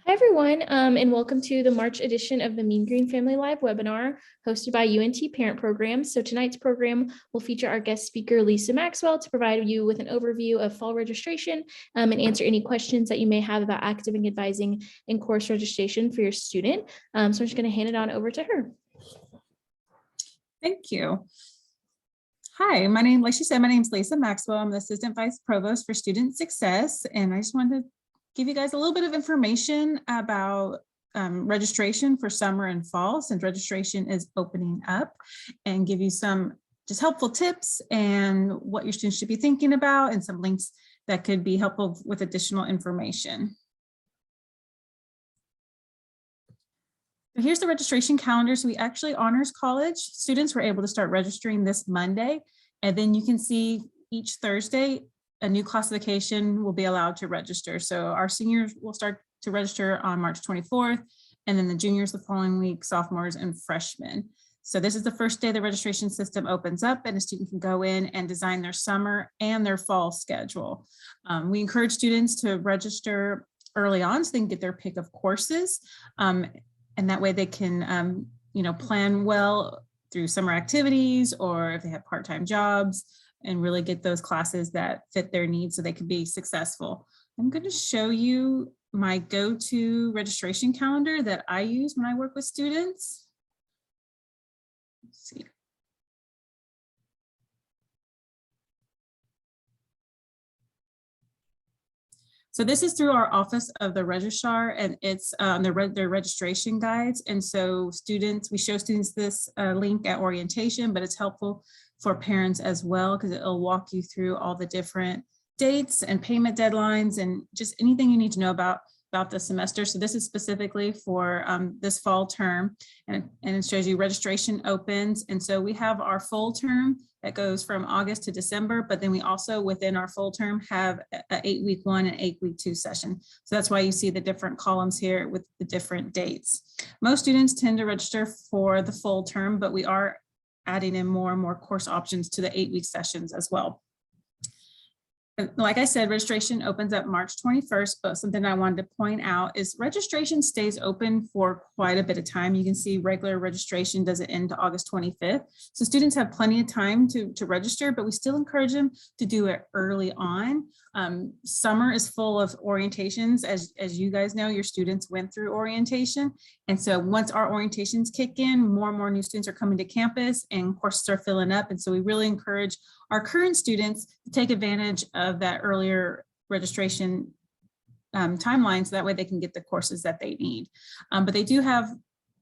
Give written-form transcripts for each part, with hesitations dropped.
Hi, everyone, and welcome to the March edition of the Mean Green Family Live webinar hosted by UNT Parent Programs. So tonight's program will feature our guest speaker, Lisa Maxwell, to provide you with an overview of fall registration and answer any questions that you may have about academic advising and course registration for your student. So I'm just going to hand it on over to her. Thank you. Hi, like she said, my name is Lisa Maxwell. I'm the Assistant Vice Provost for Student Success, and I just wanted to give you guys a little bit of information about registration for summer and fall, since registration is opening up, and give you some just helpful tips and what your students should be thinking about, and some links that could be helpful with additional information. So here's the registration calendar. So we actually, Honors College students were able to start registering this Monday, and then you can see each Thursday a new classification will be allowed to register. So our seniors will start to register on March 24th, and then the juniors the following week, sophomores and freshmen. So this is the first day the registration system opens up, and a student can go in and design their summer and their fall schedule. We encourage students to register early on so they can get their pick of courses. And that way they can, plan well through summer activities, or if they have part-time jobs, and really get those classes that fit their needs so they can be successful. I'm going to show you my go-to registration calendar that I use when I work with students. Let's see. So this is through our Office of the Registrar, and it's their registration guides. And so we show students this link at orientation, but it's helpful for parents as well, because it'll walk you through all the different dates and payment deadlines and just anything you need to know about the semester. So this is specifically for this fall term, and it shows you registration opens. And so we have our full term that goes from August to December, but then we also within our full term have an 8-week 1 and 8-week 2 session. So that's why you see the different columns here with the different dates. Most students tend to register for the full term, but we are adding in more and more course options to the 8-week sessions as well. Like I said, registration opens up March 21st, but something I wanted to point out is registration stays open for quite a bit of time. You can see regular registration doesn't end to August 25th. So students have plenty of time to register, but we still encourage them to do it early on. Summer is full of orientations. As you guys know, your students went through orientation. And so once our orientations kick in, more and more new students are coming to campus and courses are filling up. And so we really encourage our current students to take advantage of that earlier registration timeline, so that way they can get the courses that they need. But they do have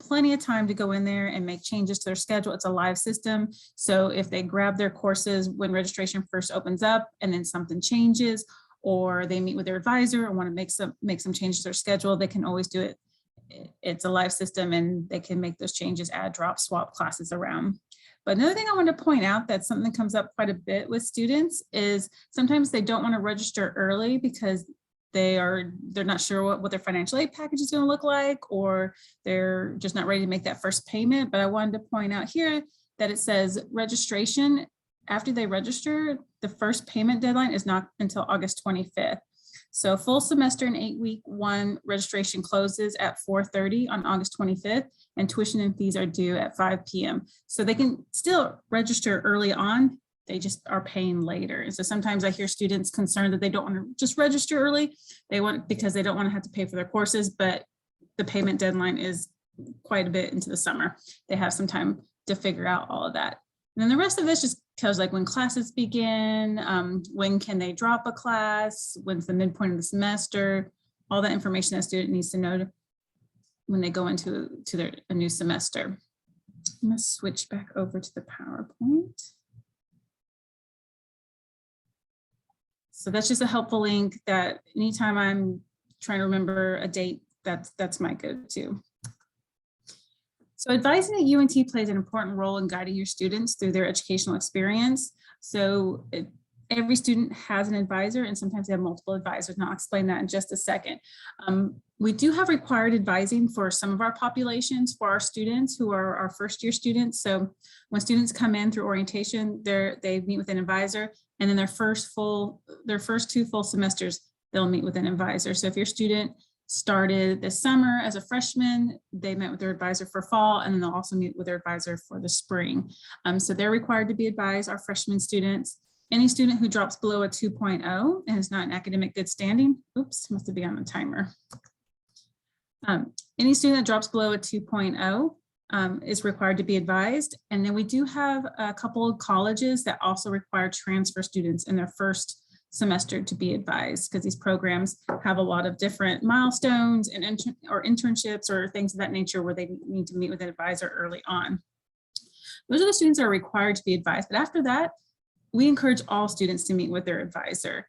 plenty of time to go in there and make changes to their schedule. It's a live system. So if they grab their courses when registration first opens up and then something changes, or they meet with their advisor and want to make some changes to their schedule, they can always do it. It's a live system and they can make those changes, add, drop, swap classes around. But another thing I want to point out, that's something that comes up quite a bit with students, is sometimes they don't want to register early because they're not sure what their financial aid package is going to look like, or they're just not ready to make that first payment. But I wanted to point out here that it says registration, after they register, the first payment deadline is not until August 25th. So full semester and 8-week 1 registration closes at 4:30 on August 25th, and tuition and fees are due at 5 p.m. So they can still register early on, they just are paying later. And so sometimes I hear students concerned that they don't want to just register early. Because they don't want to have to pay for their courses, but the payment deadline is quite a bit into the summer. They have some time to figure out all of that. And then the rest of this just tells like when classes begin, when can they drop a class, when's the midpoint of the semester, all that information that student needs to know when they go into a new semester. I'm going to switch back over to the PowerPoint. So that's just a helpful link that anytime I'm trying to remember a date, that's my go-to. So advising at UNT plays an important role in guiding your students through their educational experience. So every student has an advisor, and sometimes they have multiple advisors, and I'll explain that in just a second. We do have required advising for some of our populations for our students who are our first year students. So when students come in through orientation, they meet with an advisor, and then their first 2 full semesters, they'll meet with an advisor. So if your student started this summer as a freshman. They met with their advisor for fall, and then they'll also meet with their advisor for the spring. So they're required to be advised, our freshman students. Any student who drops below a 2.0 and is not in academic good standing, oops, must be on the timer. Any student that drops below a 2.0 is required to be advised. And then we do have a couple of colleges that also require transfer students in their first semester to be advised, because these programs have a lot of different milestones and internships or things of that nature where they need to meet with an advisor early on. Those are the students that are required to be advised. But after that, we encourage all students to meet with their advisor.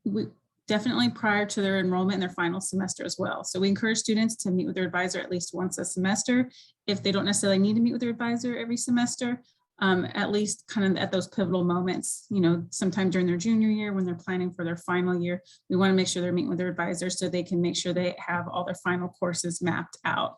We definitely prior to their enrollment in their final semester as well. So we encourage students to meet with their advisor at least once a semester. If they don't necessarily need to meet with their advisor every semester, at least kind of at those pivotal moments, you know, sometime during their junior year when they're planning for their final year, we want to make sure they're meeting with their advisor so they can make sure they have all their final courses mapped out.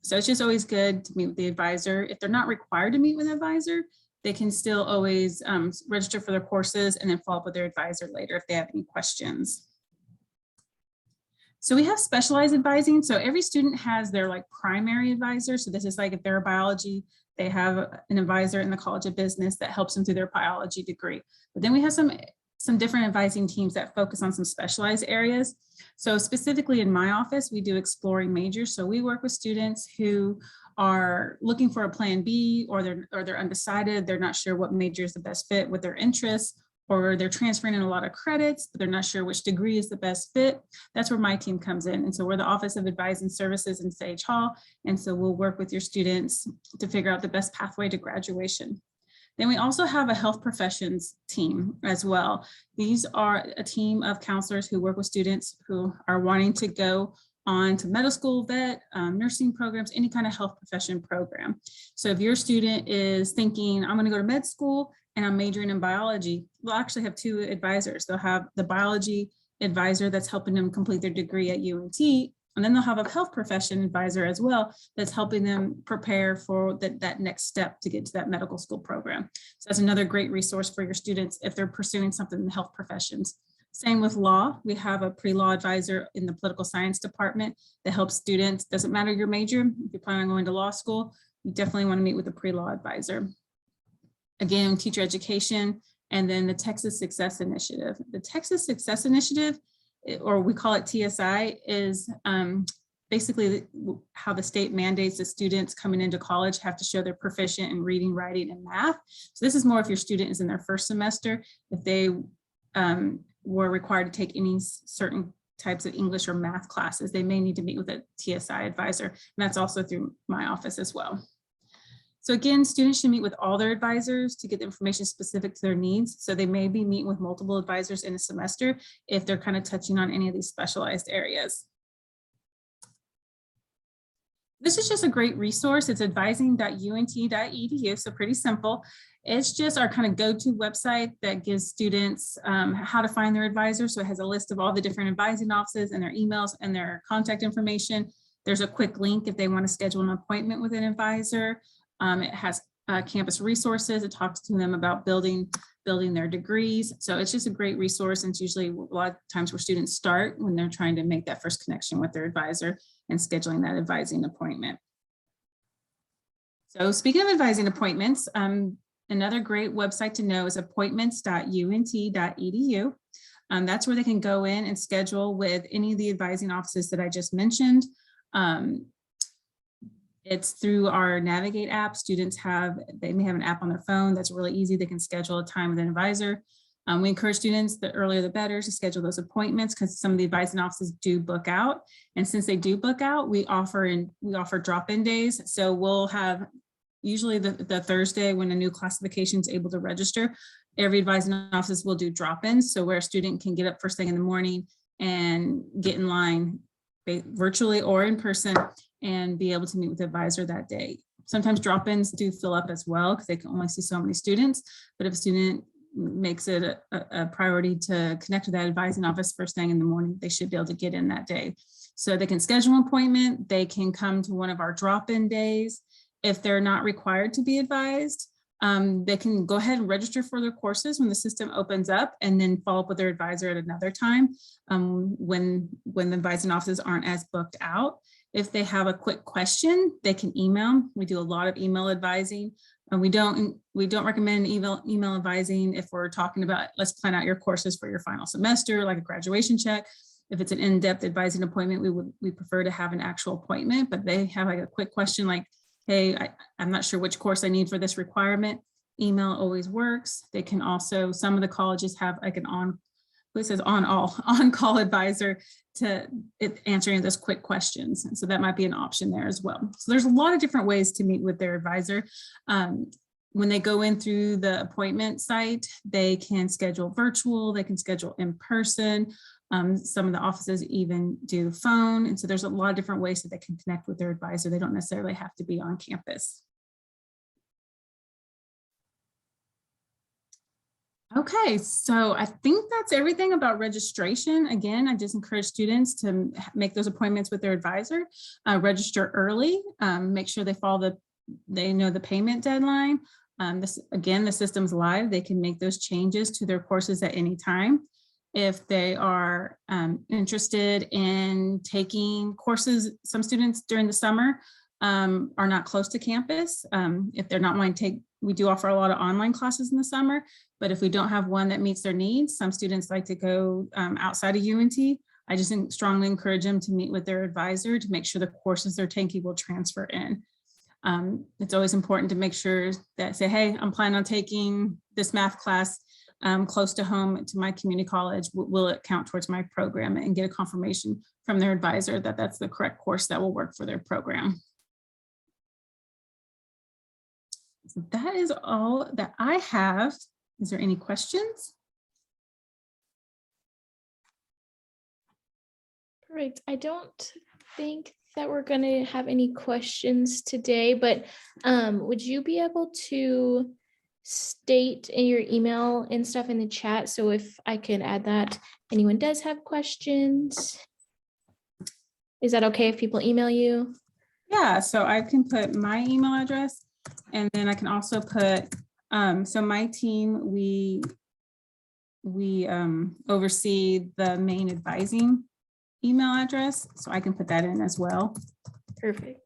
So it's just always good to meet with the advisor. If they're not required to meet with an advisor, they can still always register for their courses and then follow up with their advisor later if they have any questions. So we have specialized advising. So every student has their like primary advisor. So this is like if they're a biology, they have an advisor in the College of Business that helps them through their biology degree. But then we have some different advising teams that focus on some specialized areas. So specifically in my office, we do exploring majors. So we work with students who are looking for a plan B, or they're undecided. They're not sure what major is the best fit with their interests, or they're transferring in a lot of credits, but they're not sure which degree is the best fit. That's where my team comes in. And so we're the Office of Advising Services in Sage Hall. And so we'll work with your students to figure out the best pathway to graduation. Then we also have a health professions team as well. These are a team of counselors who work with students who are wanting to go on to medical school, vet, nursing programs, any kind of health profession program. So if your student is thinking, I'm going to go to med school and I'm majoring in biology, we'll actually have two advisors. They'll have the biology advisor that's helping them complete their degree at UNT, and then they'll have a health profession advisor as well that's helping them prepare for that next step to get to that medical school program. So that's another great resource for your students if they're pursuing something in the health professions. Same with law. We have a pre-law advisor in the political science department that helps students. Doesn't matter your major, if you're planning on going to law school, you definitely want to meet with a pre-law advisor. Again, teacher education, and then the Texas Success Initiative. The Texas Success Initiative, or we call it TSI, is basically how the state mandates that students coming into college have to show they're proficient in reading, writing, and math. So this is more if your student is in their first semester, if they were required to take any certain types of English or math classes, they may need to meet with a TSI advisor. And that's also through my office as well. So again, students should meet with all their advisors to get the information specific to their needs. So they may be meeting with multiple advisors in a semester if they're kind of touching on any of these specialized areas. This is just a great resource. It's advising.unt.edu, so pretty simple. It's just our kind of go-to website that gives students how to find their advisor. So it has a list of all the different advising offices and their emails and their contact information. There's a quick link if they want to schedule an appointment with an advisor. It has campus resources. It talks to them about building their degrees. So it's just a great resource. And it's usually a lot of times where students start when they're trying to make that first connection with their advisor and scheduling that advising appointment. So speaking of advising appointments, another great website to know is appointments.unt.edu. That's where they can go in and schedule with any of the advising offices that I just mentioned. It's through our Navigate app. Students they may have an app on their phone that's really easy. They can schedule a time with an advisor. We encourage students, the earlier the better, to schedule those appointments because some of the advising offices do book out. And since they do book out, we offer drop-in days. So we'll have usually the Thursday when a new classification is able to register, every advising office will do drop-ins. So where a student can get up first thing in the morning and get in line virtually or in person and be able to meet with the advisor that day. Sometimes drop-ins do fill up as well because they can only see so many students. But if a student makes it a priority to connect with that advising office first thing in the morning, they should be able to get in that day. So they can schedule an appointment. They can come to one of our drop-in days. If they're not required to be advised, They can go ahead and register for their courses when the system opens up, and then follow up with their advisor at another time when the advising offices aren't as booked out. If they have a quick question, they can email. We do a lot of email advising. And we don't recommend email advising if we're talking about, let's plan out your courses for your final semester, like a graduation check. If it's an in-depth advising appointment, we prefer to have an actual appointment, but they have like a quick question like, hey, I'm not sure which course I need for this requirement. Email always works. They can also, some of the colleges have like an on-call advisor to answering those quick questions. And so that might be an option there as well. So there's a lot of different ways to meet with their advisor. When they go in through the appointment site, they can schedule virtual, they can schedule in person. Some of the offices even do phone. And so there's a lot of different ways that they can connect with their advisor. They don't necessarily have to be on campus. Okay, so I think that's everything about registration. Again, I just encourage students to make those appointments with their advisor, register early, make sure they know the payment deadline. Again, the system's live. They can make those changes to their courses at any time. If they are interested in taking courses, some students during the summer are not close to campus. If they're not wanting to take, we do offer a lot of online classes in the summer, but if we don't have one that meets their needs, some students like to go outside of UNT. I just strongly encourage them to meet with their advisor to make sure the courses they're taking will transfer in. It's always important to make sure that say, hey, I'm planning on taking this math class close to home to my community college. Will it count towards my program, and get a confirmation from their advisor that that's the correct course that will work for their program. So that is all that I have. Is there any questions? Perfect. I don't think that we're going to have any questions today, but would you be able to state in your email and stuff in the chat? So if I could add that, anyone does have questions. Is that okay if people email you? Yeah, so I can put my email address, and then I can also put, so my team, we oversee the main advising email address, so I can put that in as well. Perfect.